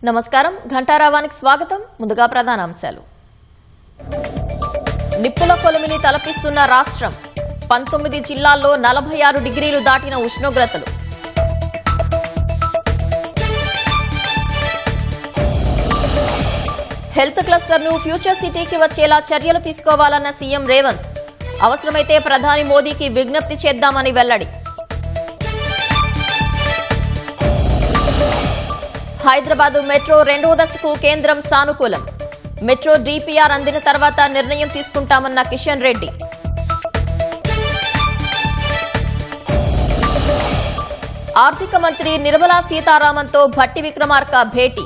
నమస్కారం, ఘంటారావానికి స్వాగతం. ముందుగా ప్రధానాంశాలు. నిప్పుల కొలిమిని తలపిస్తున్న రాష్ట్రం. 19 జిల్లాల్లో 46 డిగ్రీలు దాటిన ఉష్ణోగ్రతలు. హెల్త్ క్లస్టర్ ను ఫ్యూచర్ సిటీకి వచ్చేలా చర్యలు తీసుకోవాలన్న సీఎం రేవంత్. అవసరమైతే ప్రధాని మోదీకి విజ్ఞప్తి చేద్దామని వెల్లడి. హైదరాబాద్ మెట్రో 2వ దశకు కేంద్రం సానుకూలం. మెట్రో డీపీఆర్ అందిన తర్వాత నిర్ణయం తీసుకుంటామన్న కిషన్ రెడ్డి. ఆర్థిక మంత్రి నిర్మలా సీతారామన్తో భట్టి విక్రమార్క భేటీ.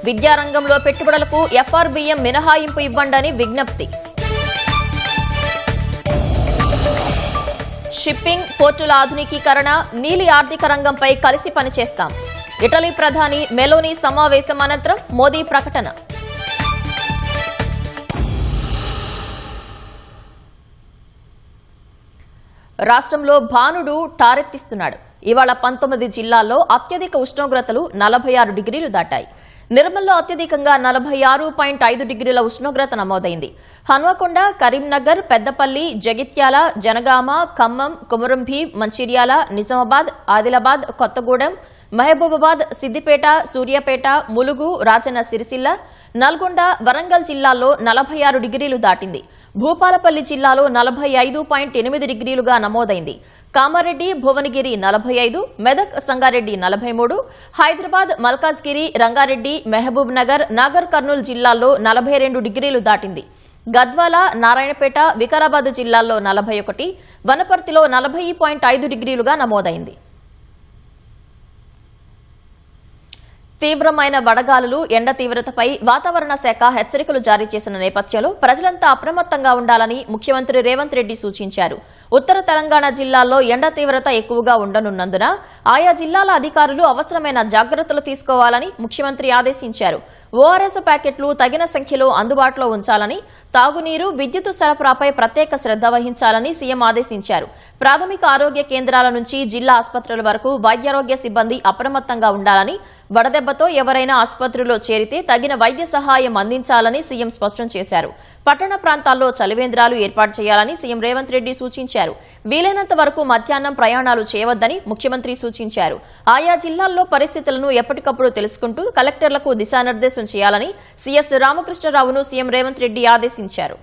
విద్యారంగంలో పెట్టుబడులకు ఎఫ్ఆర్బీఎం మినహాయింపు ఇవ్వండని విజ్ఞప్తి. షిప్పింగ్, పోర్టుల ఆధునికీకరణ, నీలి ఆర్థిక రంగంపై కలిసి పనిచేస్తాం. ఇటలీ ప్రధాని మెలోనీ సమావేశం అనంతరం మోదీ ప్రకటన. రాష్ట్రంలో భానుడు టారెత్తిస్తున్నాడు. ఇవాళ 19 జిల్లాల్లో అత్యధిక ఉష్ణోగ్రతలు 46 డిగ్రీలు దాటాయి. నిర్మల్లో అత్యధికంగా 46.5 డిగ్రీల ఉష్ణోగ్రత నమోదైంది. హన్మకొండ, కరీంనగర్, పెద్దపల్లి, జగిత్యాల, జనగామ, ఖమ్మం, కొమురంభీం, మంచిర్యాల, నిజామాబాద్, ఆదిలాబాద్, కొత్తగూడెం, మహబూబాబాద్, సిద్దిపేట, సూర్యాపేట, ములుగు, రాజన్న సిరిసిల్ల, నల్గొండ, వరంగల్ జిల్లాల్లో 46 డిగ్రీలు దాటింది. భూపాలపల్లి జిల్లాలో 45.8 డిగ్రీలుగా నమోదైంది. కామారెడ్డి, భువనగిరి 45, మెదక్, సంగారెడ్డి 43, హైదరాబాద్, మల్కాజ్గిరి, రంగారెడ్డి, మహబూబ్ నగర్, నాగర్ కర్నూలు జిల్లాల్లో 42 డిగ్రీలు దాటింది. గద్వాల, నారాయణపేట, వికారాబాద్ జిల్లాల్లో 41, వనపర్తిలో 40.5 డిగ్రీలుగా నమోదైంది. తీవ్రమైన వడగాలులు, ఎండ తీవ్రతపై వాతావరణ శాఖ హెచ్చరికలు జారీ చేసిన నేపథ్యంలో ప్రజలంతా అప్రమత్తంగా ఉండాలని ముఖ్యమంత్రి రేవంత్ రెడ్డి సూచించారు. ఉత్తర తెలంగాణ జిల్లాల్లో ఎండ తీవ్రత ఎక్కువగా ఉండనున్నందున ఆయా జిల్లాల అధికారులు అవసరమైన జాగ్రత్తలు తీసుకోవాలని ముఖ్యమంత్రి ఆదేశించారు. ఓఆర్ఎస్ ప్యాకెట్లు తగిన సంఖ్యలో అందుబాటులో ఉంచాలని, తాగునీరు, విద్యుత్ సరఫరాపై ప్రత్యేక శ్రద్ధ వహించాలని సీఎం ఆదేశించారు. ప్రాథమిక ఆరోగ్య కేంద్రాల నుంచి జిల్లా ఆసుపత్రుల వరకు వైద్యారోగ్య సిబ్బంది అప్రమత్తంగా ఉండాలని, వడదెబ్బతో ఎవరైనా ఆసుపత్రిలో చేరితే తగిన వైద్య సహాయం అందించాలని సీఎం స్పష్టం చేశారు. పట్టణ ప్రాంతాల్లో చలివేంద్రాలు ఏర్పాటు చేయాలని సీఎం రేవంత్ రెడ్డి సూచించారు. వీలైనంత వరకు మధ్యాహ్నం ప్రయాణాలు చేయవద్దని ముఖ్యమంత్రి సూచించారు. ఆయా జిల్లాల్లో పరిస్థితులను ఎప్పటికప్పుడు తెలుసుకుంటూ కలెక్టర్లకు దిశానిర్దేశం చేయాలని సీఎస్ రామకృష్ణరావును సీఎం రేవంత్ రెడ్డి ఆదేశించారు.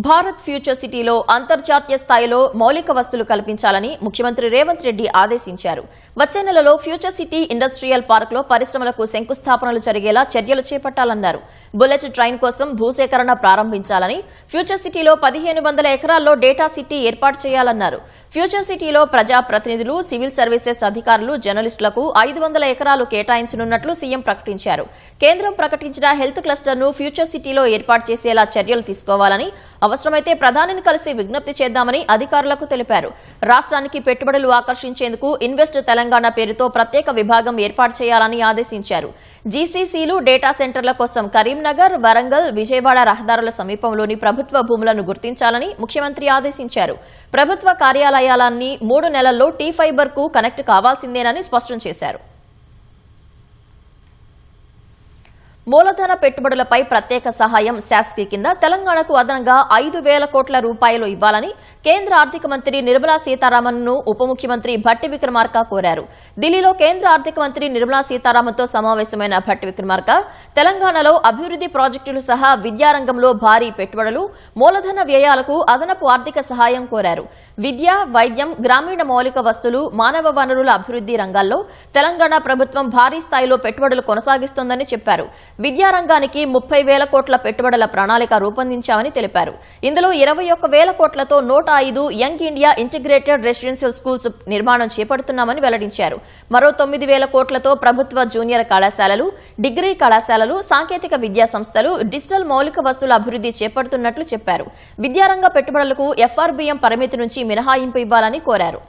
భారత్ ఫ్యూచర్ సిటీలో అంతర్జాతీయ స్థాయిలో మౌలిక వసతులు కల్పించాలని ముఖ్యమంత్రి రేవంత్ రెడ్డి ఆదేశించారు. వచ్చే నెలలో ఫ్యూచర్ సిటీ ఇండస్ట్రియల్ పార్క్ లో పరిశ్రమలకు శంకుస్థాపనలు జరిగేలా చర్యలు చేపట్టాలన్నారు. బుల్లెట్ ట్రైన్ కోసం భూసేకరణ ప్రారంభించాలని, ఫ్యూచర్ సిటీలో 1500 ఎకరాల్లో డేటా సిటీ ఏర్పాటు చేయాలన్నారు. ఫ్యూచర్ సిటీలో ప్రజాప్రతినిధులు, సివిల్ సర్వీసెస్ అధికారులు, జర్నలిస్టులకు 500 ఎకరాలు కేటాయించనున్నట్లు సీఎం ప్రకటించారు. కేంద్రం ప్రకటించిన హెల్త్ క్లస్టర్ ను ఫ్యూచర్ సిటీలో ఏర్పాటు చేసేలా చర్యలు తీసుకోవాలని, అవసరమైతే ప్రధానిని కలిసి విజ్ఞప్తి చేద్దామని అధికారులకు తెలిపారు. రాష్ట్రానికి పెట్టుబడులు ఆకర్షించేందుకు ఇన్వెస్ట్ తెలంగాణ పేరుతో ప్రత్యేక విభాగం ఏర్పాటు చేయాలని ఆదేశించారు. జీసీసీలు, డేటా సెంటర్ల కోసం కరీంనగర్, వరంగల్, విజయవాడ రహదారుల సమీపంలోని ప్రభుత్వ భూములను గుర్తించాలని ముఖ్యమంత్రి ఆదేశించారు. ప్రభుత్వ కార్యాలయాలన్నీ 3 నెలల్లో టీ ఫైబర్ కు కనెక్ట్ కావాల్సిందేనని స్పష్టం చేశారు. మూలధన పెట్టుబడులపై ప్రత్యేక సహాయం శాస్కీ కింద తెలంగాణకు అదనంగా 5,000 కోట్ల రూపాయలు ఇవ్వాలని కేంద్ర ఆర్థిక మంత్రి నిర్మలా సీతారామన్ ను ఉప ముఖ్యమంత్రి భట్టి విక్రమార్క కోరారు. ఢిల్లీలో కేంద్ర ఆర్థిక మంత్రి నిర్మలా సీతారామన్తో సమావేశమైన భట్టి విక్రమార్క తెలంగాణలో అభివృద్ది ప్రాజెక్టులు సహా విద్యారంగంలో భారీ పెట్టుబడులు, మూలధన వ్యయాలకు అదనపు ఆర్థిక సహాయం కోరారు. విద్య, వైద్యం, గ్రామీణ మౌలిక వస్తువులు, మానవ వనరుల అభివృద్ది రంగాల్లో తెలంగాణ ప్రభుత్వం భారీ స్థాయిలో పెట్టుబడులు కొనసాగిస్తోందని చెప్పారు. విద్యారంగానికి 30,000 కోట్ల పెట్టుబడుల ప్రణాళిక రూపొందించామని తెలిపారు. ఇందులో 21,000 కోట్లతో 105 young India integrated residential schools నిర్మాణం చేపడుతున్నామని వెల్లడించారు. మరో 9,000 కోట్లతో ప్రభుత్వ జూనియర్ కళాశాలలు, డిగ్రీ కళాశాలలు, సాంకేతిక విద్యా సంస్థలు, డిజిటల్ మౌలిక వస్తువుల అభివృద్ది చేపడుతున్నట్లు చెప్పారు. విద్యారంగ పెట్టుబడులకు ఎఫ్ఆర్బీఎం పరిమితి నుంచి మినహాయింపు ఇవ్వాలని కోరారు.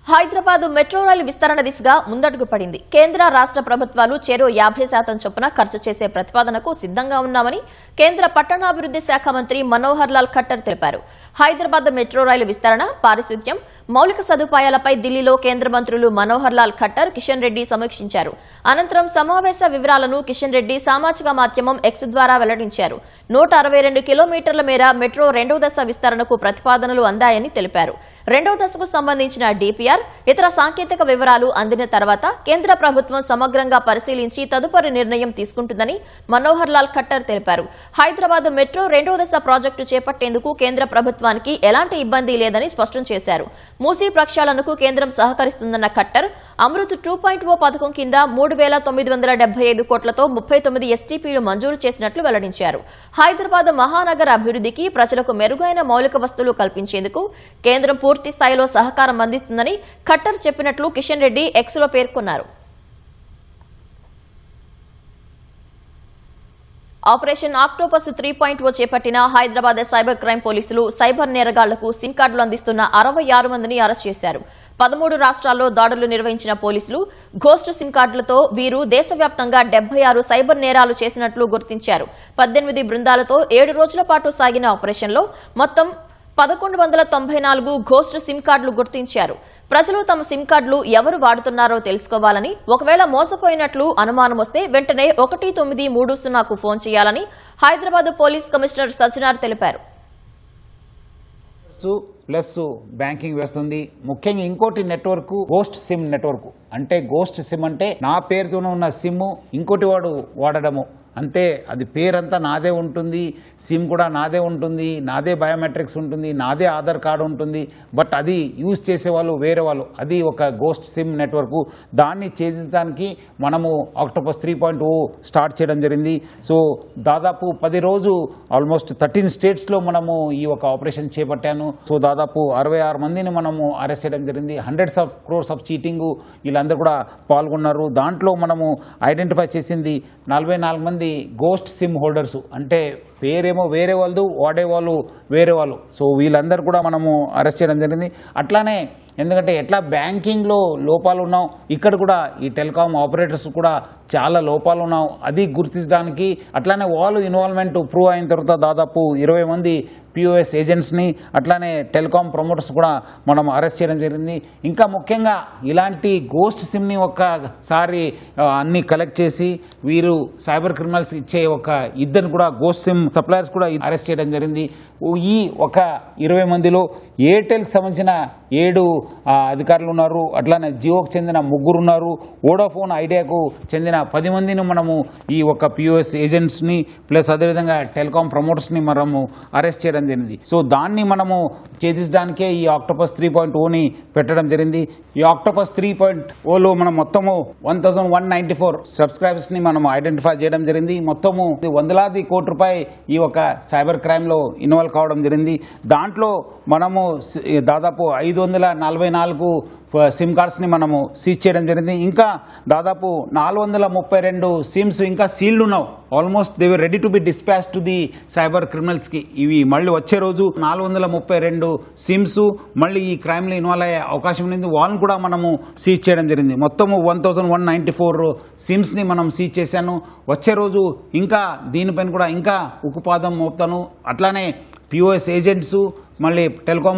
హైదరాబాద్ మెట్రో రైలు విస్తరణ దిశగా ముందడుగు పడింది. కేంద్ర రాష్ట్ర ప్రభుత్వాలు చెరో 50% చొప్పున ఖర్చు చేసే ప్రతిపాదనకు సిద్దంగా ఉన్నామని కేంద్ర పట్టణాభివృద్ది శాఖ మంత్రి మనోహర్ లాల్ ఖట్టర్ తెలిపారు. హైదరాబాద్ మెట్రో రైలు విస్తరణ, పారిశుద్ధ్యం, మౌలిక సదుపాయాలపై ఢిల్లీలో కేంద్ర మంత్రులు మనోహర్ లాల్ ఖట్టర్, కిషన్ రెడ్డి సమీక్షించారు. అనంతరం సమావేశ వివరాలను కిషన్ రెడ్డి సామాజిక మాధ్యమం ఎక్స్ ద్వారా వెల్లడించారు. 162 కిలోమీటర్ల మేర మెట్రో రెండవ దశ విస్తరణకు ప్రతిపాదనలు అందాయని తెలిపారు. రెండవ దశకు సంబంధించిన డిపిఆర్, ఇతర సాంకేతిక వివరాలు అందిన తర్వాత కేంద్ర ప్రభుత్వం సమగ్రంగా పరిశీలించి తదుపరి నిర్ణయం తీసుకుంటుందని మనోహర్ లాల్ ఖట్టర్ తెలిపారు. హైదరాబాద్ మెట్రో రెండవ దశ ప్రాజెక్టు చేపట్టేందుకు కేంద్ర ప్రభుత్వానికి ఎలాంటి ఇబ్బంది లేదని స్పష్టం చేశారు. మూసీ ప్రక్షాళనకు కేంద్రం సహకరిస్తుందన్న ఖట్టర్, అమృత్ 2.0 పథకం కింద 3,975 కోట్లతో 39 ఎస్టీపీలు మంజూరు చేసినట్లు వెల్లడించారు. హైదరాబాద్ మహానగర అభివృద్ధికి, ప్రజలకు మెరుగైన మౌలిక వసతులు కల్పించేందుకు కేంద్రం పూర్తి స్థాయిలో సహకారం అందిస్తుందని ఖట్టర్ చెప్పినట్లు కిషన్ రెడ్డి ఎక్స్ లో పేర్కొన్నారు. ఆపరేషన్ ఆక్టోపస్ 3.0 చేపట్టిన హైదరాబాద్ సైబర్ క్రైమ్ పోలీసులు సైబర్ నేరగాళ్లకు సిమ్ కార్డులు అందిస్తున్న 66 మందిని అరెస్ట్ చేశారు. 13 రాష్ట్రాల్లో దాడులు నిర్వహించిన పోలీసులు ఘోస్ట్ సిమ్ కార్డులతో వీరు దేశవ్యాప్తంగా 76 సైబర్ నేరాలు చేసినట్లు గుర్తించారు. 18 బృందాలతో 7 రోజుల పాటు సాగిన ఆపరేషన్లో మొత్తం 1194 ఘోస్ట్ సిమ్ కార్డులు గుర్తించారు. ప్రజలు తమ సిమ్ కార్డులు ఎవరు వాడుతున్నారో తెలుసుకోవాలని, ఒకవేళ మోసపోయినట్లు అనుమానం వస్తే వెంటనే 1930కు ఫోన్ చేయాలని హైదరాబాద్ పోలీస్ కమిషనర్ సజ్జనార్ తెలిపారు. ప్లస్ బ్యాంకింగ్ వస్తుంది. ముఖ్యంగా ఇంకోటి నెట్వర్క్ గోస్ట్ సిమ్ నెట్వర్క్. అంటే గోస్ట్ సిమ్ అంటే నా పేరుతోనే ఉన్న సిమ్ ఇంకోటి వాడు వాడడము. అంతే, అది పేరంతా నాదే ఉంటుంది, సిమ్ కూడా నాదే ఉంటుంది, నాదే బయోమెట్రిక్స్ ఉంటుంది, నాదే ఆధార్ కార్డు ఉంటుంది. బట్ అది యూజ్ చేసేవాళ్ళు వేరే వాళ్ళు. అది ఒక గోస్ట్ సిమ్ నెట్వర్క్. దాన్ని ఛేదించడానికి మనము ఆక్టోపస్ 3.0 స్టార్ట్ చేయడం జరిగింది. సో దాదాపు 10 రోజు ఆల్మోస్ట్ 13 స్టేట్స్లో మనము ఈ ఒక ఆపరేషన్ చేపట్టాను. సో దాదాపు 66 మందిని మనము అరెస్ట్ చేయడం జరిగింది. Hundreds of crores of cheating వీళ్ళందరూ కూడా పాల్గొన్నారు. దాంట్లో మనము ఐడెంటిఫై చేసింది 44 మంది గోస్ట్ సిమ్ హోల్డర్స్. అంటే పేరేమో వేరే వాళ్ళు, వాడేవాళ్ళు వేరే వాళ్ళు. సో వీళ్ళందరూ కూడా మనము అరెస్ట్ చేయడం జరిగింది. అట్లానే ఎందుకంటే ఎట్లా బ్యాంకింగ్లో లోపాలు ఉన్నాం, ఇక్కడ కూడా ఈ టెలికాం ఆపరేటర్స్ కూడా చాలా లోపాలు ఉన్నాం. అది గుర్తించడానికి అట్లానే వాళ్ళు ఇన్వాల్వ్మెంట్ ప్రూవ్ అయిన తర్వాత దాదాపు 20 మంది పిఓఎస్ ఏజెంట్స్ని అట్లానే టెలికాం ప్రమోటర్స్ కూడా మనం అరెస్ట్ చేయడం జరిగింది. ఇంకా ముఖ్యంగా ఇలాంటి గోస్ట్ సిమ్ని ఒక్కసారి అన్ని కలెక్ట్ చేసి వీరు సైబర్ క్రిమినల్స్ ఇచ్చే ఒక ఇద్దరు కూడా గోస్ట్ సిమ్ సప్లయర్స్ కూడా అరెస్ట్ చేయడం జరిగింది. ఈ ఒక 20 మందిలో ఎయిర్టెల్కి సంబంధించిన 7 అధికారులు ఉన్నారు. అట్లానే జియోకి చెందిన 3 ఉన్నారు. వోడాఫోన్ ఐడియాకు చెందిన 10 మందిని మనము ఈ ఒక పిఓఎస్ ఏజెంట్స్ని ప్లస్ అదేవిధంగా టెలికాం ప్రమోటర్స్ని మనము అరెస్ట్ చేయడం జరిగింది. సో దాన్ని మనము ఛేదించడానికే ఈ ఆక్టోపస్ 3.0ని పెట్టడం జరిగింది. ఈ ఆక్టోపస్ 3.0లో మనం మొత్తము 1194 సబ్స్క్రైబర్స్ని మనం ఐడెంటిఫై చేయడం జరిగింది. మొత్తము వందలాది కోట్ల రూపాయలు ఈ ఒక సైబర్ క్రైమ్లో ఇన్వాల్వ్ కావడం జరిగింది. దాంట్లో మనము దాదాపు 544 సిమ్ కార్డ్స్ని మనము సీజ్ చేయడం జరిగింది. ఇంకా దాదాపు 432 సిమ్స్ ఇంకా సీల్డ్ ఉన్నావు. Almost they were ready to be dispatch to the cyber క్రిమినల్స్కి. ఇవి మళ్ళీ వచ్చే రోజు 432 సిమ్స్ మళ్ళీ ఈ క్రైమ్లో ఇన్వాల్వ్ అయ్యే అవకాశం ఉంది. వాళ్ళని కూడా మనము సీజ్ చేయడం జరిగింది. మొత్తము 1194 సిమ్స్ని మనం సీజ్ చేశాను. వచ్చే రోజు ఇంకా దీనిపైన కూడా ఇంకా ఉక్కుపాదం మోపుతాను. అట్లానే పిఓఎస్ ఏజెంట్స్ మళ్ళీ టెలికాం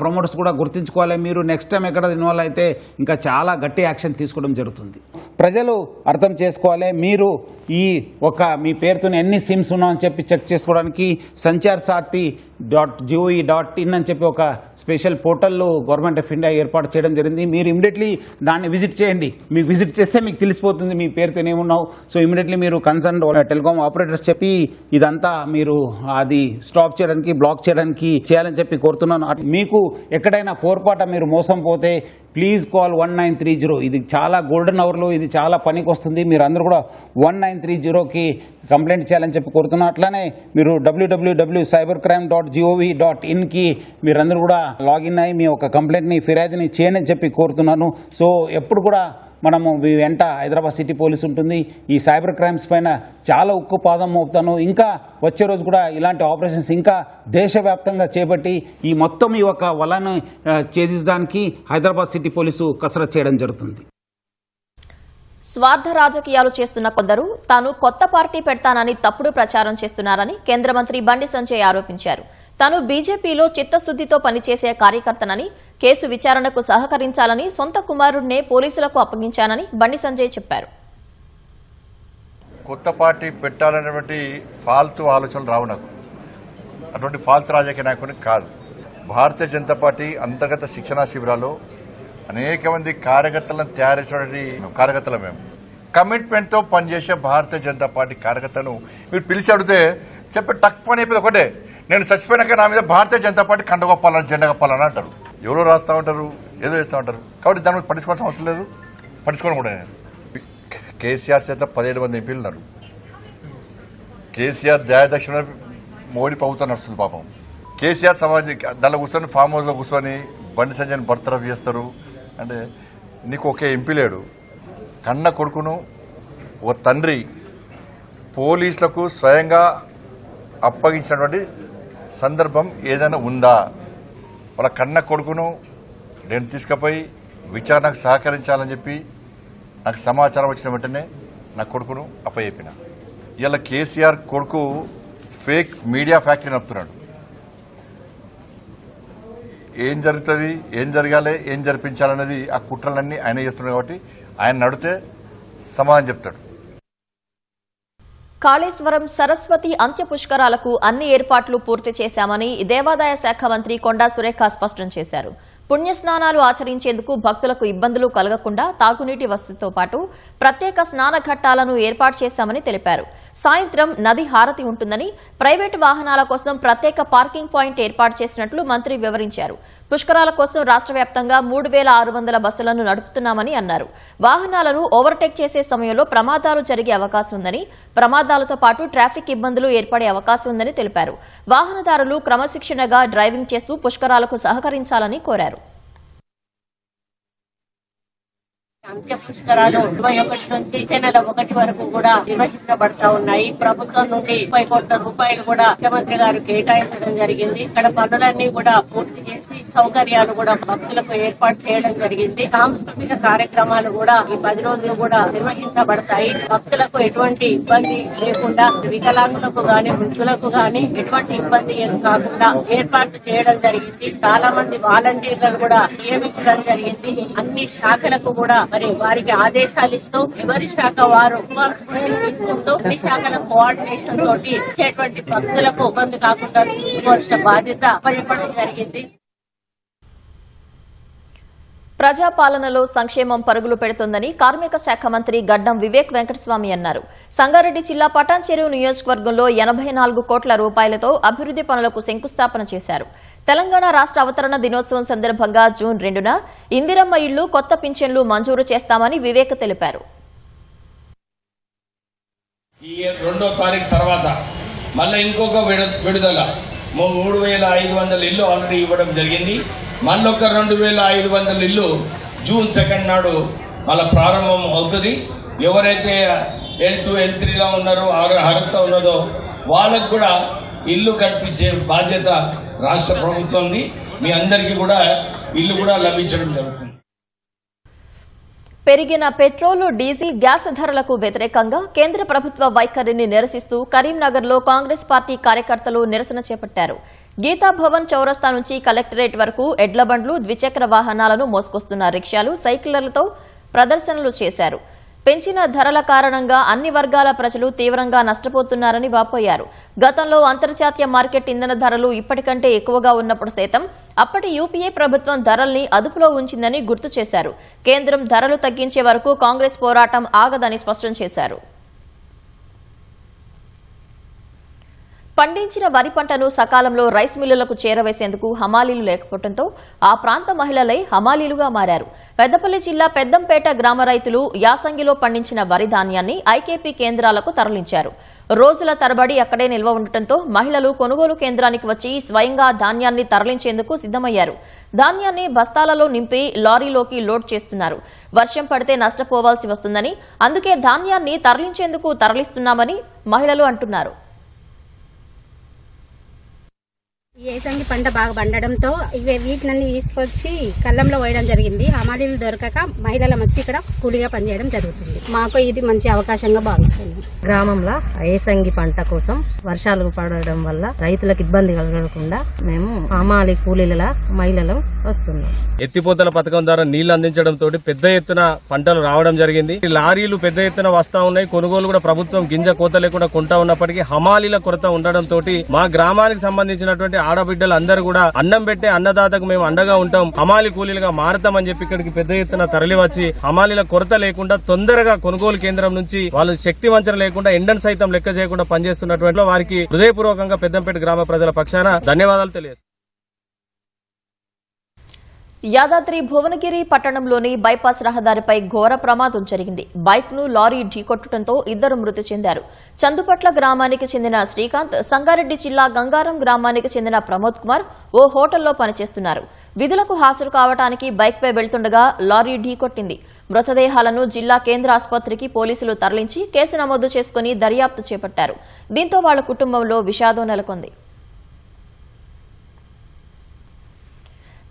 ప్రమోటర్స్ కూడా గుర్తుంచుకోవాలి. మీరు నెక్స్ట్ టైం ఎక్కడ ఇన్వాల్వ్ అయితే ఇంకా చాలా గట్టి యాక్షన్ తీసుకోవడం జరుగుతుంది. ప్రజలు అర్థం చేసుకోవాలి. మీరు ఈ ఒక మీ పేరుతో ఎన్ని సిమ్స్ ఉన్నాయని చెప్పి చెక్ చేసుకోవడానికి sancharsati.gov.in అని చెప్పి ఒక special portal government of India ఏర్పాటు చేయడం జరిగింది. మీరు ఇమీడియట్లీ దాన్ని విజిట్ చేయండి. మీకు విజిట్ చేస్తే మీకు తెలిసిపోతుంది మీ పేరుతో ఏమున్నావు. సో ఇమీడియట్లీ మీరు కన్సర్న్ టెలికాం ఆపరేటర్స్ చెప్పి ఇదంతా మీరు అది స్టాప్ చేయడానికి, బ్లాక్ చేయడానికి చేయాలని చెప్పి కోరుతున్నాను. మీకు ఎక్కడైనా పొరపాటు మీరు మోసం పోతే ప్లీజ్ కాల్ 1930. ఇది చాలా గోల్డెన్ అవర్లో ఇది చాలా పనికి వస్తుంది. మీరు అందరూ కూడా 1930కి కంప్లైంట్ చేయాలని చెప్పి కోరుతున్నాను. అట్లానే మీరు www.cybercrime.gov.inకి మీరందరూ కూడా లాగిన్ అయ్యి మీ ఒక కంప్లైంట్ని ఫిర్యాదుని చేయండి అని చెప్పి కోరుతున్నాను. సో ఎప్పుడు కూడా మనము మీ వెంట హైదరాబాద్ సిటీ పోలీస్ ఉంటుంది. ఈ సైబర్ క్రైమ్స్ పైన చాలా ఉక్కు పాదం మోపుతాను. ఇంకా వచ్చే రోజు కూడా ఇలాంటి ఆపరేషన్స్ ఇంకా దేశవ్యాప్తంగా చేపట్టి ఈ మొత్తం ఈ ఒక వలను ఛేదించడానికి హైదరాబాద్ సిటీ పోలీసు కసరత్తు చేయడం జరుగుతుంది. స్వార్థ రాజకీయాలు చేస్తున్న కొందరు తాను కొత్త పార్టీ పెడతానని తప్పుడు ప్రచారం చేస్తున్నారని కేంద్ర మంత్రి బండి సంజయ్ ఆరోపించారు. తాను బీజేపీలో చిత్తశుద్దితో పనిచేసే కార్యకర్తనని, కేసు విచారణకు సహకరించాలని సొంత కుమారుడినే పోలీసులకు అప్పగించానని బండి సంజయ్ చెప్పారు. కొత్త పార్టీ పెట్టాలనేటువంటి ఫాల్తు ఆలోచనలు రావు నాకు. అటువంటి ఫాల్తు రాజకీయ నాయకుని కాదు. భారతీయ జనతా పార్టీ అంతర్గత శిక్షణా శిబిరాల్లో అనేక మంది కార్యకర్తలను తయారు చేసినటువంటి కార్యకర్తలు మేము. కమిట్మెంట్తో పనిచేసే భారతీయ జనతా పార్టీ కార్యకర్తను మీరు పిలిచి అడిగితే చెప్పే టక్ పని అయిపోయింది ఒకటే, నేను చచ్చిపోయినాక నా మీద భారతీయ జనతా పార్టీ కండగొప్పాలని జెండా కప్పాలని అంటారు. ఎవరో రాస్తూ ఉంటారు, ఏదో చేస్తూ ఉంటారు. కాబట్టి దాని పట్టించుకోవాల్సిన అవసరం లేదు, పట్టించుకోవడం కూడా. నేను కేసీఆర్ చేత 17 మంది ఎంపీలు ఉన్నారు. కేసీఆర్ దయాదక్షిణ మోడీ ప్రభుత్వం నడుస్తుంది పాపం. కేసీఆర్ సమాజం దానిలో కూర్చొని ఫామ్ హౌస్లో కూర్చొని బండి సంజయ్ని బర్తరఫ్ చేస్తారు అంటే నీకు ఒకే ఎంపీ లేడు. కన్న కొడుకును ఒక తండ్రి పోలీసులకు స్వయంగా అప్పగించినటువంటి సందర్భం ఏదైనా ఉందా? వాళ్ళ కన్న కొడుకును నేను తీసుకుపోయి విచారణకు సహకరించాలని చెప్పి నాకు సమాచారం వచ్చిన వెంటనే నా కొడుకును అప్పచెప్పిన. ఇలా కేసీఆర్ కొడుకు ఫేక్ మీడియా ఫ్యాక్టరీ నడుపుతున్నాడు. ఏం జరుగుతుంది, ఏం జరగాలి, ఏం జరిపించాలనేది ఆ కుట్రలన్నీ ఆయన చేస్తున్నాడు. కాబట్టి ఆయన నడితే సమాధానం చెప్తాడు. కాళేశ్వరం సరస్వతి అంత్య పుష్కరాలకు అన్ని ఏర్పాట్లు పూర్తి చేశామని దేవాదాయ శాఖ మంత్రి కొండా సురేఖ స్పష్టం చేశారు. పుణ్యస్నానాలు ఆచరించేందుకు భక్తులకు ఇబ్బందులు కలగకుండా తాగునీటి వసతితో పాటు ప్రత్యేక స్నాన ఘట్టాలను ఏర్పాటు చేశామని తెలిపారు. సాయంత్రం నది హారతి ఉంటుందని, ప్రైవేటు వాహనాల కోసం ప్రత్యేక పార్కింగ్ పాయింట్ ఏర్పాటు చేసినట్లు మంత్రి వివరించారు. పుష్కరాల కోసం రాష్ట్ర వ్యాప్తంగా 3600 బస్సులను నడుపుతున్నామని అన్నారు. వాహనాలను ఓవర్టేక్ చేసే సమయంలో ప్రమాదాలు జరిగే అవకాశం ఉందని, ప్రమాదాలతో పాటు ట్రాఫిక్ ఇబ్బందులు ఏర్పడే అవకాశం ఉందని తెలిపారు. వాహనదారులు క్రమశిక్షణగా డ్రైవింగ్ చేస్తూ పుష్కరాలకు సహకరించాలని కోరారు. అంత్య పుష్కరాలు 21 నుంచి నెల 1 వరకు కూడా నిర్వహించబడతా ఉన్నాయి. ప్రభుత్వం నుండి 30 కోట్ల రూపాయలు కూడా ముఖ్యమంత్రి గారు కేటాయించడం జరిగింది. ఇక్కడ పనులన్నీ కూడా పూర్తి చేసి సౌకర్యాలు కూడా భక్తులకు ఏర్పాటు చేయడం జరిగింది. సాంస్కృతిక కార్యక్రమాలు కూడా ఈ 10 రోజులు కూడా నిర్వహించబడతాయి. భక్తులకు ఎటువంటి ఇబ్బంది లేకుండా, వికలాంగులకు గాని వృద్ధులకు గాని ఎటువంటి ఇబ్బంది కాకుండా ఏర్పాటు చేయడం జరిగింది. చాలా మంది వాలంటీర్లను కూడా నియమించడం జరిగింది. అన్ని శాఖలకు కూడా వారికి ఆదేశాలు ఇస్తూ ఎవరి శాఖ వారు రెస్పాన్సిబిలిటీ తీసుకుంటూ అన్ని శాఖల కోఆర్డినేషన్ తోటి ఇచ్చేటువంటి భక్తులకు ఇబ్బంది కాకుండా చూసుకోవాల్సిన బాధ్యత అప్పచెప్పడం జరిగింది. ప్రజాపాలనలో సంక్షేమం పరుగులు పెడుతోందని కార్మిక శాఖ మంత్రి గడ్డం వివేక్ వెంకటస్వామి అన్నారు. సంగారెడ్డి జిల్లా పటాన్చెరువు నియోజకవర్గంలో 84 కోట్ల రూపాయలతో అభివృద్ది పనులకు శంకుస్థాపన చేశారు. తెలంగాణ రాష్ట్ర అవతరణ దినోత్సవం సందర్భంగా జూన్ 2న ఇందిరమ్మ ఇళ్లు, కొత్త పింఛన్లు మంజూరు చేస్తామని వివేక్ తెలిపారు. ఈ 2వ తారీఖు తర్వాత మళ్ళీ ఇంకొక విడుదల 3500 ఇల్లు ఆల్రెడీ ఇవ్వడం జరిగింది. మళ్ళొక 2500 ఇల్లు జూన్ 2 నాడు మళ్ళీ ప్రారంభం అవుతుంది. ఎవరైతే L2, L3గా ఉన్నారో, అర్హత ఉన్నదో వాళ్ళకు కూడా ఇల్లు కల్పించే బాధ్యత రాష్ట్ర ప్రభుత్వంది. మీ అందరికీ కూడా ఇల్లు కూడా లభించడం జరుగుతుంది. పెరిగిన పెట్రోలు, డీజిల్, గ్యాస్ ధరలకు వ్యతిరేకంగా కేంద్ర ప్రభుత్వ వైఖరిని నిరసిస్తూ కరీంనగర్లో కాంగ్రెస్ పార్టీ కార్యకర్తలు నిరసన చేపట్టారు. గీతాభవన్ చౌరస్తా నుంచి కలెక్టరేట్ వరకు ఎడ్ల బండ్లు, ద్విచక్ర వాహనాలను మోసుకొస్తున్న రిక్షాలు, సైకిళ్లతో ప్రదర్శనలు చేశారు. పెంచిన ధరల కారణంగా అన్ని వర్గాల ప్రజలు తీవ్రంగా నష్టపోతున్నారని వాపోయారు. గతంలో అంతర్జాతీయ మార్కెట్ ఇంధన ధరలు ఇప్పటికంటే ఎక్కువగా ఉన్నప్పుడు సైతం అప్పటి యూపీఏ ప్రభుత్వం ధరల్ని అదుపులో ఉంచిందని గుర్తు చేశారు. కేంద్రం ధరలు తగ్గించే వరకు కాంగ్రెస్ పోరాటం ఆగదని స్పష్టం చేశారు. పండించిన వరి పంటను సకాలంలో రైస్ మిల్లులకు చేరవేసేందుకు హమాలీలు లేకపోవడంతో ఆ ప్రాంత మహిళలే హమాలీలుగా మారారు. పెద్దపల్లి జిల్లా పెద్దంపేట గ్రామ రైతులు యాసంగిలో పండించిన వరి ధాన్యాన్ని ఐకేపీ కేంద్రాలకు తరలించారు. రోజుల తరబడి అక్కడే నిల్వ ఉండటంతో మహిళలు కొనుగోలు కేంద్రానికి వచ్చి స్వయంగా ధాన్యాన్ని తరలించేందుకు సిద్దమయ్యారు. ధాన్యాన్ని బస్తాలలో నింపి లారీలోకి లోడ్ చేస్తున్నారు. వర్షం పడితే నష్టపోవాల్సి వస్తుందని, అందుకే ధాన్యాన్ని తరలించేందుకు తరలిస్తున్నామని మహిళలు అంటున్నారు. ఈ ఏసంగి పంట బాగా పండడంతో వీటినన్ని తీసుకొచ్చి కళ్ళంలో వేయడం జరిగింది. హమాలీలు దొరకక మహిళలం వచ్చి ఇక్కడ కూలీగా పనిచేయడం జరుగుతుంది. మాకు ఇది మంచి అవకాశంగా భావిస్తుంది. గ్రామంలో ఏసంగి పంట కోసం వర్షాలు పడడం వల్ల రైతులకు ఇబ్బంది కలగకుండా మేము హమాలీ కూలీల మహిళలు వస్తున్నాం. ఎత్తిపోతల పథకం ద్వారా నీళ్లు అందించడంతో పెద్ద ఎత్తున పంటలు రావడం జరిగింది. లారీలు పెద్ద ఎత్తున వస్తా ఉన్నాయి. కొనుగోలు కూడా ప్రభుత్వం గింజ కోత లేకుండా కొంటా ఉన్నప్పటికీ హమాలీల కొరత ఉండడంతో మా గ్రామానికి సంబంధించినటువంటి ఆడబిడ్డలు అందరూ కూడా అన్నం పెట్టే అన్నదాతకు మేము అండగా ఉంటాం, హమాలీ కూలీలుగా మారతామని చెప్పి ఇక్కడికి పెద్ద ఎత్తున తరలి వచ్చి హమాలీల కొరత లేకుండా తొందరగా కొనుగోలు కేంద్రం నుంచి వాళ్ళు శక్తి వంచన లేకుండా ఎండను సైతం లెక్క చేయకుండా పనిచేస్తున్నటువంటి వారికి హృదయపూర్వకంగా పెద్దంపేట గ్రామ ప్రజల పక్షాన ధన్యవాదాలు తెలియజేస్తాం. యాదాద్రి భువనగిరి పట్టణంలోని బైపాస్ రహదారిపై ఘోర ప్రమాదం జరిగింది. బైక్ ను లారీ ఢీకొట్టడంతో ఇద్దరు మృతి చెందారు. చందుపట్ల గ్రామానికి చెందిన శ్రీకాంత్, సంగారెడ్డి జిల్లా గంగారం గ్రామానికి చెందిన ప్రమోద్ కుమార్ ఓ హోటల్లో పనిచేస్తున్నారు. విధులకు హాజరు కావడానికి బైక్పై వెళ్తుండగా లారీ ఢీకొట్టింది. మృతదేహాలను జిల్లా కేంద్ర ఆసుపత్రికి పోలీసులు తరలించి కేసు నమోదు చేసుకుని దర్యాప్తు చేపట్టారు. దీంతో వాళ్ల కుటుంబంలో విషాదం నెలకొంది.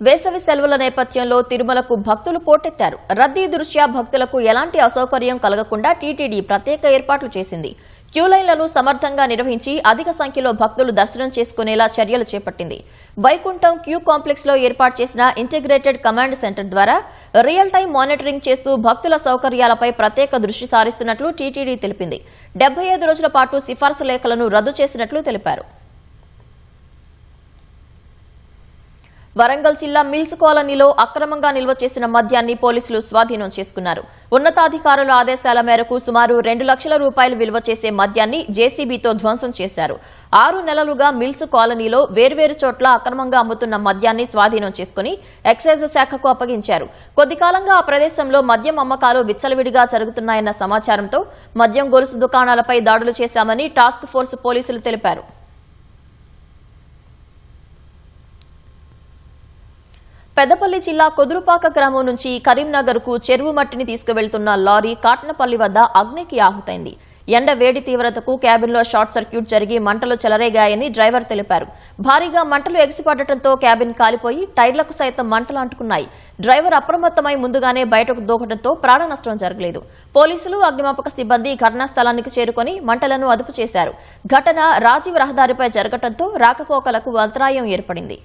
వేసవి సెలవుల నేపథ్యంలో తిరుమలకు భక్తులు పోటెత్తారు. రద్దీ దృష్ట్యా భక్తులకు ఎలాంటి అసౌకర్యం కలగకుండా టీటీడీ ప్రత్యేక ఏర్పాట్లు చేసింది. క్యూలైన్లను సమర్థంగా నిర్వహించి అధిక సంఖ్యలో భక్తులు దర్శనం చేసుకునేలా చర్యలు చేపట్టింది. వైకుంఠం క్యూ కాంప్లెక్స్ లో ఏర్పాటు చేసిన ఇంటిగ్రేటెడ్ కమాండ్ సెంటర్ ద్వారా రియల్ టైం మానిటరింగ్ చేస్తూ భక్తుల సౌకర్యాలపై ప్రత్యేక దృష్టి సారిస్తున్నట్లు టీటీడీ తెలిపింది. 75 రోజుల పాటు సిఫార్సు లేఖలను రద్దు చేసినట్లు తెలిపారు. వరంగల్ జిల్లా మిల్స్ కాలనీలో అక్రమంగా నిల్వ చేసిన మద్యాన్ని పోలీసులు స్వాధీనం చేసుకున్నారు. ఉన్నతాధికారుల ఆదేశాల మేరకు సుమారు 2 లక్షల రూపాయలు విలువ చేసే మద్యాన్ని జేసీబీతో ధ్వంసం చేశారు. 6 నెలలుగా మిల్స్ కాలనీలో వేర్వేరు చోట్ల అక్రమంగా అమ్ముతున్న మద్యాన్ని స్వాధీనం చేసుకుని ఎక్సైజ్ శాఖకు అప్పగించారు. కొద్ది కాలంగా ఆ ప్రదేశంలో మద్యం అమ్మకాలు విచ్చలవిడిగా జరుగుతున్నాయన్న సమాచారంతో మద్యం గొలుసు దుకాణాలపై దాడులు చేశామని టాస్క్ ఫోర్స్ పోలీసులు తెలిపారు. పెద్దపల్లి జిల్లా కొదురుపాక గ్రామం నుంచి కరీంనగర్ కు చెరువు మట్టిని తీసుకువెళ్తున్న లారీ కాట్నపల్లి వద్ద అగ్నికి ఆహుతైంది. ఎండ వేడి తీవ్రతకు క్యాబిన్లో షార్ట్ సర్క్యూట్ జరిగి మంటలు చెలరేగాయని డ్రైవర్ తెలిపారు. భారీగా మంటలు ఎగిసిపడటంతో క్యాబిన్ కాలిపోయి టైర్లకు సైతం మంటలు అంటుకున్నాయి. డ్రైవర్ అప్రమత్తమై ముందుగానే బయటకు దూకడంతో ప్రాణ నష్టం జరగలేదు. పోలీసులు, అగ్నిమాపక సిబ్బంది ఘటనా స్థలానికి చేరుకుని మంటలను అదుపు చేశారు. ఘటన రాజీవ్ రహదారిపై జరగడంతో రాకపోకలకు అంతరాయం ఏర్పడింది.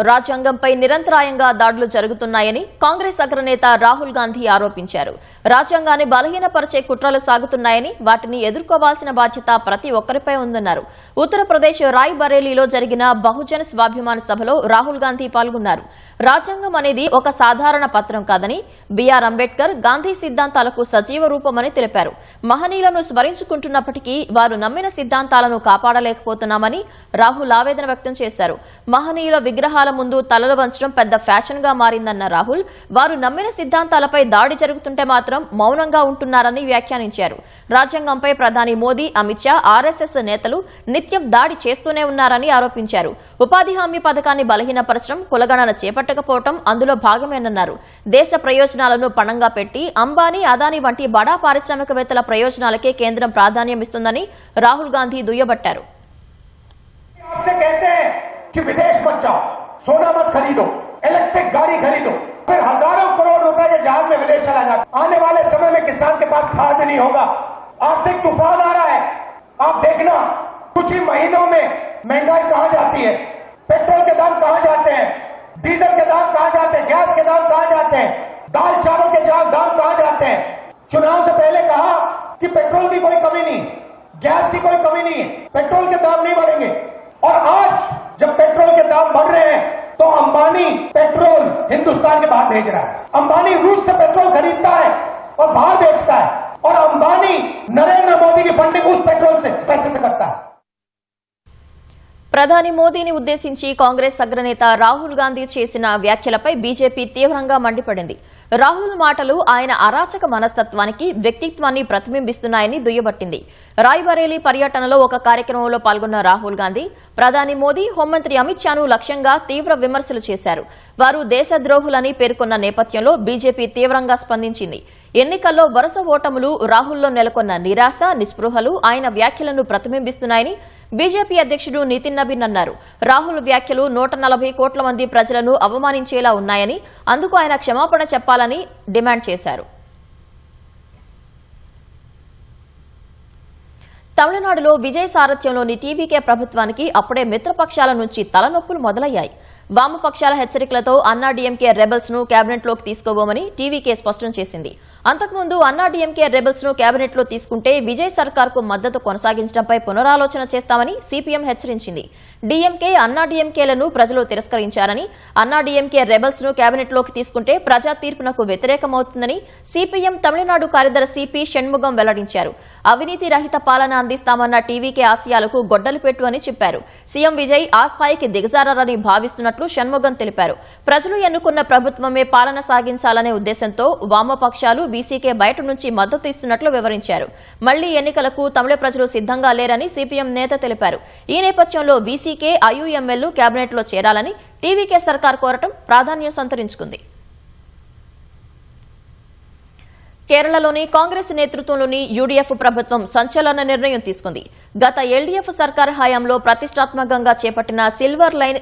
రాజ్యాంగంపై నిరంతరాయంగా దాడులు జరుగుతున్నాయని కాంగ్రెస్ అగ్రనేత రాహుల్ గాంధీ ఆరోపించారు. రాజ్యాంగాన్ని బలహీనపరిచే కుట్రలు సాగుతున్నాయని, వాటిని ఎదుర్కోవాల్సిన బాధ్యత ప్రతి ఒక్కరిపై ఉందన్నారు. ఉత్తరప్రదేశ్ రాయ్ బరేలీలో జరిగిన బహుజన్ స్వాభిమాన్ సభలో రాహుల్ గాంధీ పాల్గొన్నారు. రాజ్యాంగం అనేది ఒక సాధారణ పత్రం కాదని, బీఆర్ అంబేద్కర్ గాంధీ సిద్ధాంతాలకు సజీవ రూపమని తెలిపారు. మహనీయులను స్మరించుకుంటున్నప్పటికీ వారు నమ్మిన సిద్ధాంతాలను కాపాడలేకపోతున్నామని రాహుల్ ఆవేదన వ్యక్తం చేశారు. మహనీయుల విగ్రహాల ముందు తలలు వంచడం పెద్ద ఫ్యాషన్ గా మారిందన్న రాహుల్, వారు నమ్మిన సిద్ధాంతాలపై దాడి జరుగుతుంటే మాత్రం మౌనంగా ఉంటున్నారని వ్యాఖ్యానించారు. రాజ్యాంగంపై ప్రధాని మోదీ, అమిత్ షా, ఆర్ఎస్ఎస్ నేతలు నిత్యం దాడి చేస్తూనే ఉన్నారని ఆరోపించారు. ఉపాధి హామీ పథకాన్ని బలహీనపరచడం, కులగణన చేపట్టకపోవడం అందులో భాగమేనన్నారు. దేశ ప్రయోజనాలను పణంగా పెట్టి అంబానీ, అదానీ వంటి బడా పారిశ్రామికవేత్తల ప్రయోజనాలకే కేంద్రం ప్రాధాన్యమిస్తుందని రాహుల్ గాంధీ దుయ్యబట్టారు. कि विदेश मत जाओ, सोना मत खरीदो, इलेक्ट्रिक गाड़ी खरीदो, फिर हजारों करोड़ रुपए के जहाज में विदेश चला जाता। आने वाले समय में किसान के पास खाद नहीं होगा, आर्थिक तूफान आ रहा है। आप देखना कुछ ही महीनों में महंगाई कहां जाती है, पेट्रोल के दाम कहां जाते हैं, डीजल के दाम कहां जाते हैं, गैस के दाम कहां जाते हैं, दाल चावल के दाम कहां जाते हैं। चुनाव से पहले कहा कि पेट्रोल की कोई कमी नहीं, गैस की कोई कमी नहीं, पेट्रोल के दाम नहीं बढ़ेंगे। और आज जब पेट्रोल के दाम बढ़ रहे हैं तो अंबानी पेट्रोल हिंदुस्तान के बाहर भेज रहा है। अंबानी रूस से पेट्रोल खरीदता है और बाहर बेचता है। और अंबानी नरेंद्र मोदी की फंडिंग उस पेट्रोल से पैसे से करता है। ప్రధాని మోదీని ఉద్దేశించి కాంగ్రెస్ అగ్రనేత రాహుల్ గాంధీ చేసిన వ్యాఖ్యలపై బీజేపీ తీవ్రంగా మండిపడింది. రాహుల్ మాటలు ఆయన అరాచక మనస్తత్వానికి, వ్యక్తిత్వాన్ని ప్రతిబింబిస్తున్నాయని దుయ్యబట్టింది. రాయ్బరేలీ పర్యటనలో ఒక కార్యక్రమంలో పాల్గొన్న రాహుల్ గాంధీ ప్రధాని మోదీ, హోంమంత్రి అమిత్ షాను లక్ష్యంగా తీవ్ర విమర్శలు చేశారు. వారు దేశద్రోహులని పేర్కొన్న నేపథ్యంలో బీజేపీ తీవ్రంగా స్పందించింది. ఎన్నికల్లో వరుస ఓటములు, రాహుల్లో నెలకొన్న నిరాశ, నిస్పృహలు ఆయన వ్యాఖ్యలను ప్రతిబింబిస్తున్నాయని బీజేపీ అధ్యక్షుడు నితిన్ నబీన్ అన్నారు. రాహుల్ వ్యాఖ్యలు 140 కోట్ల మంది ప్రజలను అవమానించేలా ఉన్నాయని, అందుకు ఆయన క్షమాపణ చెప్పాలని డిమాండ్ చేశారు. తమిళనాడులో విజయ్ సారథ్యంలోని టీవీకే ప్రభుత్వానికి అప్పుడే మిత్రపక్షాల నుంచి తలనొప్పులు మొదలయ్యాయి. వామపక్షాల హెచ్చరికలతో అన్నాడీఎంకే రెబెల్స్ ను కేబినెట్లోకి తీసుకోబోమని టీవీకే స్పష్టం చేసింది. అంతకుముందు అన్నాడీఎంకే రెబెల్స్ ను కేబినెట్లో తీసుకుంటే విజయ్ సర్కార్కు మద్దతు కొనసాగించడంపై పునరాలోచన చేస్తామని సీపీఎం హెచ్చరించింది. డీఎంకే, అన్నాడీఎంకేలను ప్రజలు తిరస్కరించారని, అన్నాడీఎంకే రెబెల్స్ ను కేబినెట్లోకి తీసుకుంటే ప్రజా తీర్పునకు వ్యతిరేకమవుతుందని సీపీఎం తమిళనాడు కార్యదర్శి పి షణ్ముగం వెల్లడించారు. అవినీతి రహిత పాలన అందిస్తామన్న టీవీకే ఆశయాలకు గొడ్డలు పెట్టు అని చెప్పారు. సీఎం విజయ్ ఆ స్థాయికి దిగజారని భావిస్తున్నట్లు షణ్ముగం తెలిపారు. ప్రజలు ఎన్నుకున్న ప్రభుత్వమే పాలన సాగించాలనే ఉద్దేశంతో వామపక్షాలు బీసీకే బయట నుంచి మద్దతు ఇస్తున్నట్లు వివరించారు. మళ్లీ ఎన్నికలకు తమిళ ప్రజలు సిద్దంగా లేరని సీపీఎం నేత తెలిపారు. ఈ నేపథ్యంలో బీసీకే, ఐయూఎంఎల్ కేబినెట్లో చేరాలని టీవీకే సర్కార్ కోరటం ప్రాధాన్యం సంతరించుకుంది. కేరళలోని కాంగ్రెస్ నేతృత్వంలోని యూడీఎఫ్ ప్రభుత్వం సంచలన నిర్ణయం తీసుకుంది. గత ఎల్డీఎఫ్ సర్కార్ హయాంలో ప్రతిష్టాత్మకంగా చేపట్టిన silver line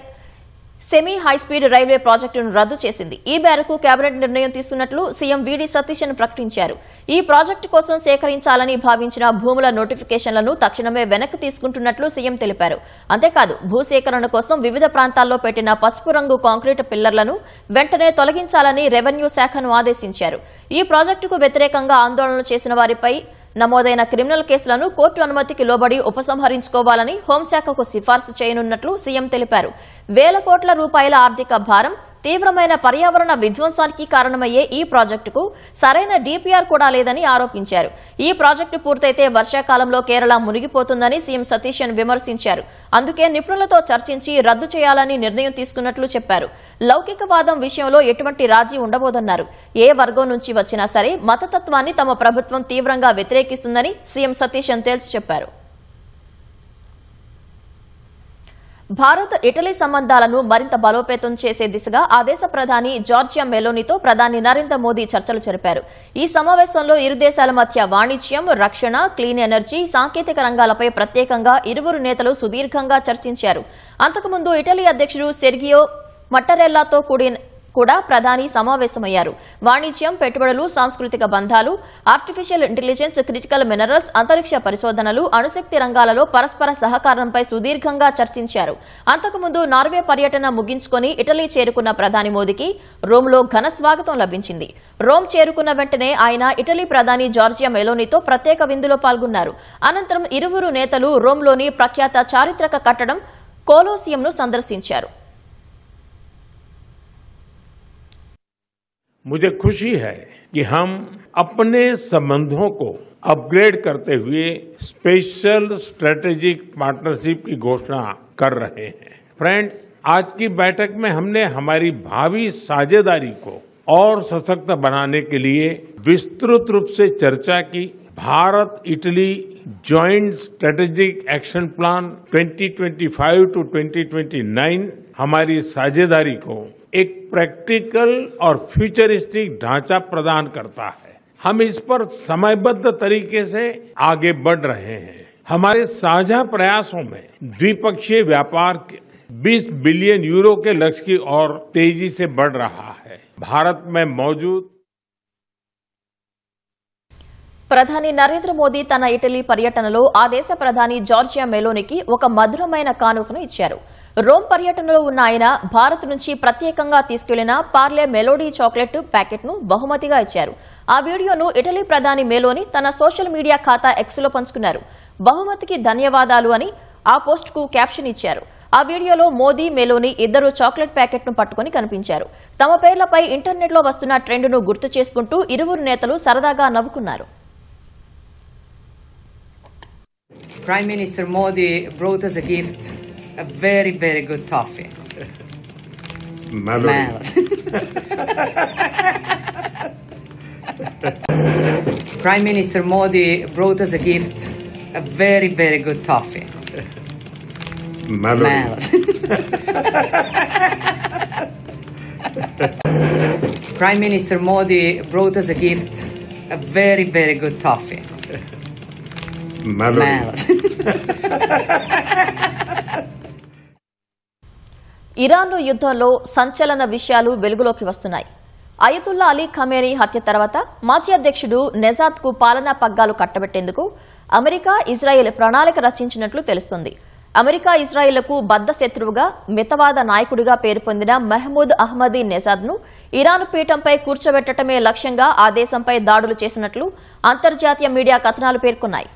semi high speed railway ప్రాజెక్టును రద్దు చేసింది. ఈ మేరకు కేబినెట్ నిర్ణయం తీసుకున్నట్లు సీఎం వీడీ సతీశన్ ప్రకటించారు. ఈ ప్రాజెక్టు కోసం సేకరించాలని భావించిన భూముల నోటిఫికేషన్లను తక్షణమే వెనక్కి తీసుకుంటున్నట్లు సీఎం తెలిపారు. అంతేకాదు, భూసేకరణ కోసం వివిధ ప్రాంతాల్లో పెట్టిన పసుపు రంగు కాంక్రీట్ పిల్లర్లను వెంటనే తొలగించాలని రెవెన్యూ శాఖను ఆదేశించారు. ఈ ప్రాజెక్టుకు వ్యతిరేకంగా ఆందోళనలు చేసిన వారిపై నమోదైన క్రిమినల్ కేసులను కోర్టు అనుమతికి లోబడి ఉపసంహరించుకోవాలని హోంశాఖకు సిఫార్సు చేయనున్నట్లు సీఎం తెలిపారు. వేల కోట్ల రూపాయల ఆర్థిక భారం, తీవ్రమైన పర్యావరణ విధ్వంసానికి కారణమయ్యే ఈ ప్రాజెక్టుకు సరైన డీపీఆర్ కూడా లేదని ఆరోపించారు. ఈ ప్రాజెక్టు పూర్తయితే వర్షాకాలంలో కేరళ మునిగిపోతుందని సీఎం సతీశన్ విమర్శించారు. అందుకే నిపుణులతో చర్చించి రద్దు చేయాలని నిర్ణయం తీసుకున్నట్లు చెప్పారు. లౌకికవాదం విషయంలో ఎటువంటి రాజీ ఉండబోదన్నారు. ఏ వర్గం నుంచి వచ్చినా సరే మతతత్వాన్ని తమ ప్రభుత్వం తీవ్రంగా వ్యతిరేకిస్తుందని సీఎం సతీశన్ తేల్చి చెప్పారు. భారత్ ఇటలీ సంబంధాలను మరింత బలోపేతం చేసే దిశగా ఆ దేశ ప్రధాని జార్జియా మెలోనీతో ప్రధాని నరేంద్ర మోదీ చర్చలు జరిపారు. ఈ సమావేశంలో ఇరు దేశాల మధ్య వాణిజ్యం, రక్షణ, క్లీన్ ఎనర్జీ, సాంకేతిక రంగాలపై ప్రత్యేకంగా ఇరువురు నేతలు సుదీర్ఘంగా చర్చించారు. అంతకుముందు ఇటలీ అధ్యక్షుడు సెర్గియో మట్టరెల్లాతో కూడా ప్రధాని సమావేశమయ్యారు. వాణిజ్యం, పెట్టుబడులు, సాంస్కృతిక బంధాలు, ఆర్టిఫిషియల్ ఇంటెలిజెన్స్, క్రిటికల్ మినరల్స్, అంతరిక్ష పరిశోధనలు, అణుశక్తి రంగాలలో పరస్పర సహకారంపై సుదీర్ఘంగా చర్చించారు. అంతకుముందు నార్వే పర్యటన ముగించుకొని ఇటలీ చేరుకున్న ప్రధాని మోదీకి రోమ్లో ఘన స్వాగతం లభించింది. రోమ్ చేరుకున్న వెంటనే ఆయన ఇటలీ ప్రధాని జార్జియా మెలోనీతో ప్రత్యేక విందులో పాల్గొన్నారు. అనంతరం ఇరువురు నేతలు రోమ్లోని ప్రఖ్యాత చారిత్రక కట్టడం కోలోసియంను సందర్శించారు. मुझे खुशी है कि हम अपने संबंधों को अपग्रेड करते हुए स्पेशल स्ट्रेटेजिक पार्टनरशिप की घोषणा कर रहे हैं। फ्रेंड्स, आज की बैठक में हमने हमारी भावी साझेदारी को और सशक्त बनाने के लिए विस्तृत रूप से चर्चा की। Bharat Italy joint strategic action plan 2025 to 2029 हमारी साझेदारी को एक प्रैक्टिकल और फ्यूचरिस्टिक ढांचा प्रदान करता है। हम इस पर समयबद्ध तरीके से आगे बढ़ रहे हैं। हमारे साझा प्रयासों में द्विपक्षीय व्यापार 20 बिलियन यूरो के लक्ष्य की ओर तेजी से बढ़ रहा है। भारत में मौजूद ప్రధాని నరేంద్ర మోదీ తన ఇటలీ పర్యటనలో ఆ దేశ ప్రధాని జార్జియా మెలోనీకి ఒక మధురమైన కానుకను ఇచ్చారు. రోమ్ పర్యటనలో ఉన్న ఆయన భారత్ నుంచి ప్రత్యేకంగా తీసుకెళ్లిన పార్లే మెలోడీ చాక్లెట్ ప్యాకెట్ ను బహుమతిగా ఇచ్చారు. ఆ వీడియోను ఇటలీ ప్రధాని మెలోనీ తన సోషల్ మీడియా ఖాతా ఎక్స్ లో పంచుకున్నారు. బహుమతికి ధన్యవాదాలు అని ఆ పోస్ట్ కు క్యాప్షన్ ఇచ్చారు. ఆ వీడియోలో మోదీ, మెలోనీ ఇద్దరు చాక్లెట్ ప్యాకెట్ ను పట్టుకుని కనిపించారు. తమ పేర్లపై ఇంటర్నెట్ లో వస్తున్న ట్రెండ్ ను గుర్తు చేసుకుంటూ ఇరువురు నేతలు సరదాగా నవ్వుకున్నారు. Prime Minister Modi brought us a gift, a very, very good toffee. Melody. Prime Minister Modi brought us a gift, a very, very good toffee. Melody. Prime Minister Modi brought us a gift, a very, very good toffee. Melody. ఇరాన్లో యుద్ధంలో సంచలన విషయాలు వెలుగులోకి వస్తున్నాయి. Ayatollah Ali Khamenei హత్య తర్వాత మాజీ అధ్యక్షుడు నెజాద్కు పాలనా పగ్గాలు కట్టబెట్టేందుకు అమెరికా, ఇజ్రాయెల్ ప్రణాళిక రచించినట్లు తెలుస్తోంది. అమెరికా, ఇజ్రాయెల్లకు బద్ద శత్రువుగా, మితవాద నాయకుడిగా పేరు పొందిన మహమూద్ అహ్మదీ నెజాద్ను ఇరాన్ పీఠంపై కూర్చోబెట్టడమే లక్ష్యంగా ఆ దేశంపై దాడులు చేసినట్లు అంతర్జాతీయ మీడియా కథనాలు పేర్కొన్నాయి.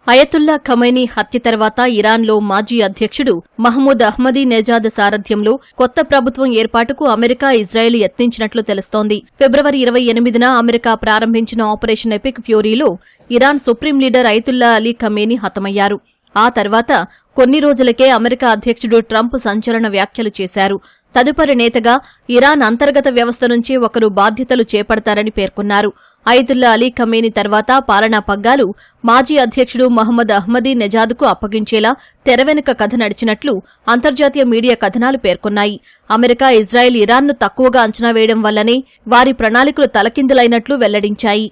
అయతుల్లా ఖమైనీ హత్య తర్వాత ఇరాన్లో మాజీ అధ్యక్షుడు మహమూద్ అహ్మదీ నెజాద్ సారథ్యంలో కొత్త ప్రభుత్వం ఏర్పాటుకు అమెరికా, ఇజ్రాయెల్ యత్నించినట్లు తెలుస్తోంది. ఫిబ్రవరి 28న అమెరికా ప్రారంభించిన ఆపరేషన్ ఎపిక్ ఫ్యూరీలో Iran supreme leader Ayatollah Ali Khamenei హతమయ్యారు. ఆ తర్వాత కొన్ని రోజులకే అమెరికా అధ్యక్షుడు ట్రంప్ సంచలన వ్యాఖ్యలు చేశారు. తదుపరి నేతగా ఇరాన్ అంతర్గత వ్యవస్థ నుంచి ఒకరు బాధ్యతలు చేపడతారని పేర్కొన్నారు. అయతుల్లా అలీ ఖమేనీ తర్వాత పాలనా పగ్గాలు మాజీ అధ్యక్షుడు మహమ్మద్ అహ్మదీ నెజాద్కు అప్పగించేలా తెరవెనుక కథ నడిచినట్లు అంతర్జాతీయ మీడియా కథనాలు పేర్కొన్నాయి. అమెరికా, ఇజ్రాయెల్ ఇరాన్ను తక్కువగా అంచనా వేయడం వల్లనే వారి ప్రణాళికలు తలకిందులైనట్లు వెల్లడించాయి.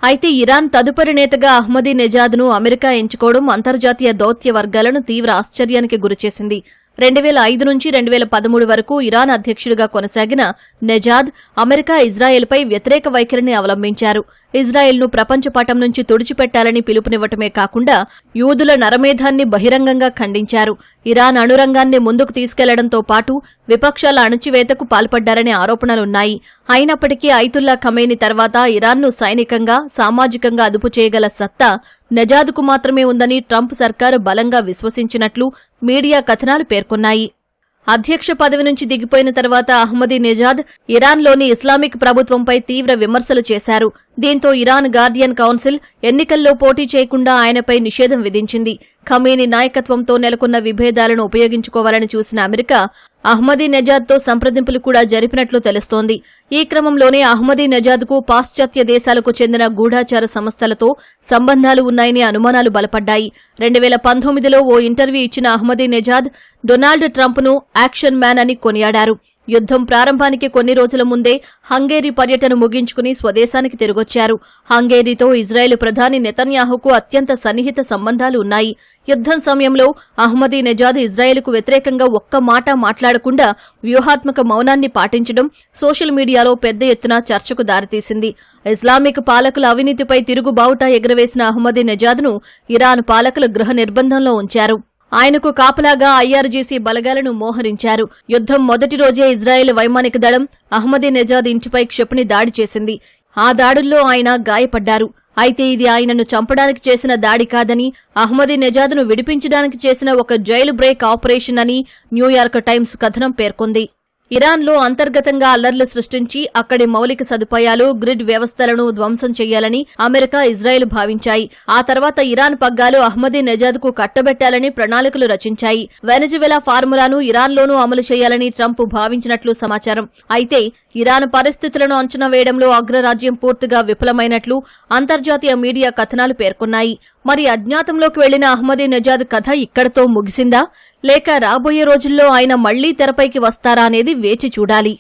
అయితే ఇరాన్ తదుపరి నేతగా అహ్మదీ నెజాద్ను అమెరికా ఎంచుకోవడం అంతర్జాతీయ దౌత్య వర్గాలను తీవ్ర ఆశ్చర్యానికి గురిచేసింది. 2005 నుంచి 2013 వరకు ఇరాన్ అధ్యక్షుడిగా కొనసాగిన నెజాద్ అమెరికా, ఇజ్రాయెల్పై వ్యతిరేక వైఖరిని అవలంబించారు. ఇజ్రాయెల్ను ప్రపంచ పటం నుంచి తుడిచిపెట్టాలని పిలుపునివ్వటమే కాకుండా యూదుల నరమేధాన్ని బహిరంగంగా ఖండించారు. ఇరాన్ అణురంగాన్ని ముందుకు తీసుకెళ్లడంతో పాటు విపక్షాల అణచివేతకు పాల్పడ్డారనే ఆరోపణలున్నాయి. అయినప్పటికీ అయతుల్లా ఖమేనీ తర్వాత ఇరాన్ను సైనికంగా, సామాజికంగా అదుపు చేయగల సత్తా నెజాద్కు మాత్రమే ఉందని ట్రంప్ సర్కారు బలంగా విశ్వసించినట్లు మీడియా కథనాలు పేర్కొన్నాయి. అధ్యక్ష పదవి నుంచి దిగిపోయిన తర్వాత అహ్మదీ నెజాద్ ఇరాన్లోని ఇస్లామిక్ ప్రభుత్వంపై తీవ్ర విమర్శలు చేశారు. దీంతో ఇరాన్ గార్డియన్ కౌన్సిల్ ఎన్నికల్లో పోటీ చేయకుండా ఆయనపై నిషేధం విధించింది. ఖమేనీ నాయకత్వంతో నెలకొన్న విభేదాలను ఉపయోగించుకోవాలని చూసిన అమెరికా అహ్మదీ నెజాద్తో సంప్రదింపులు కూడా జరిపినట్లు తెలుస్తోంది. ఈ క్రమంలోనే అహ్మదీ నెజాద్కు పాశ్చాత్య దేశాలకు చెందిన గూఢాచార సంస్థలతో సంబంధాలు ఉన్నాయని అనుమానాలు బలపడ్డాయి. 2019లో ఓ ఇంటర్వ్యూ ఇచ్చిన అహ్మదీ నెజాద్ డొనాల్డ్ ట్రంప్ను యాక్షన్ మ్యాన్ అని కొనియాడారు. యుద్దం ప్రారంభానికి కొన్ని రోజుల ముందే హంగేరీ పర్యటన ముగించుకుని స్వదేశానికి తిరిగొచ్చారు. హంగేరీతో ఇజ్రాయెల్ ప్రధాని నెతన్యాహుకు అత్యంత సన్నిహిత సంబంధాలు ఉన్నాయి. యుద్దం సమయంలో అహ్మదీ నెజాద్ ఇజ్రాయెల్కు వ్యతిరేకంగా ఒక్క మాట మాట్లాడకుండా వ్యూహాత్మక మౌనాన్ని పాటించడం సోషల్ మీడియాలో పెద్ద ఎత్తున చర్చకు దారితీసింది. ఇస్లామిక్ పాలకుల అవినీతిపై తిరుగుబావుటా ఎగురవేసిన అహ్మదీ నెజాద్ను ఇరాన్ పాలకులు గృహ నిర్బంధంలో ఉంచారు. ఆయనకు కాపలాగా ఐఆర్జీసీ బలగాలను మోహరించారు. యుద్దం మొదటి రోజే ఇజ్రాయెల్ వైమానిక దళం అహ్మదీ నెజాద్ ఇంటిపై క్షిపణి దాడి చేసింది. ఆ దాడుల్లో ఆయన గాయపడ్డారు. అయితే ఇది ఆయనను చంపడానికి చేసిన దాడి కాదని, అహ్మదీ నెజాద్ను విడిపించడానికి చేసిన ఒక జైలు బ్రేక్ ఆపరేషన్ అని న్యూయార్క్ టైమ్స్ కథనం పేర్కొంది. ఇరాన్లో అంతర్గతంగా అల్లర్లు సృష్టించి అక్కడి మౌలిక సదుపాయాలు, గ్రిడ్ వ్యవస్థలను ధ్వంసం చేయాలని అమెరికా, ఇజ్రాయెల్ భావించాయి. ఆ తర్వాత ఇరాన్ పగ్గాలు అహ్మదీ నెజాద్కు కట్టబెట్టాలని ప్రణాళికలు రచించాయి. వెనజువెలా ఫార్ములాను ఇరాన్లోనూ అమలు చేయాలని ట్రంప్ భావించినట్లు సమాచారం. అయితే ఇరాన్ పరిస్థితులను అంచనా వేయడంలో అగ్రరాజ్యం పూర్తిగా విఫలమైనట్లు అంతర్జాతీయ మీడియా కథనాలు పేర్కొన్నాయి. మరి అజ్ఞాతంలోకి వెళ్లిన అహ్మదీ నెజాద్ కథ ఇక్కడితో ముగిసిందా, లేక రాబోయే రోజుల్లో ఆయన మళ్లీ తెరపైకి వస్తారా అనేది వేచి చూడాలి.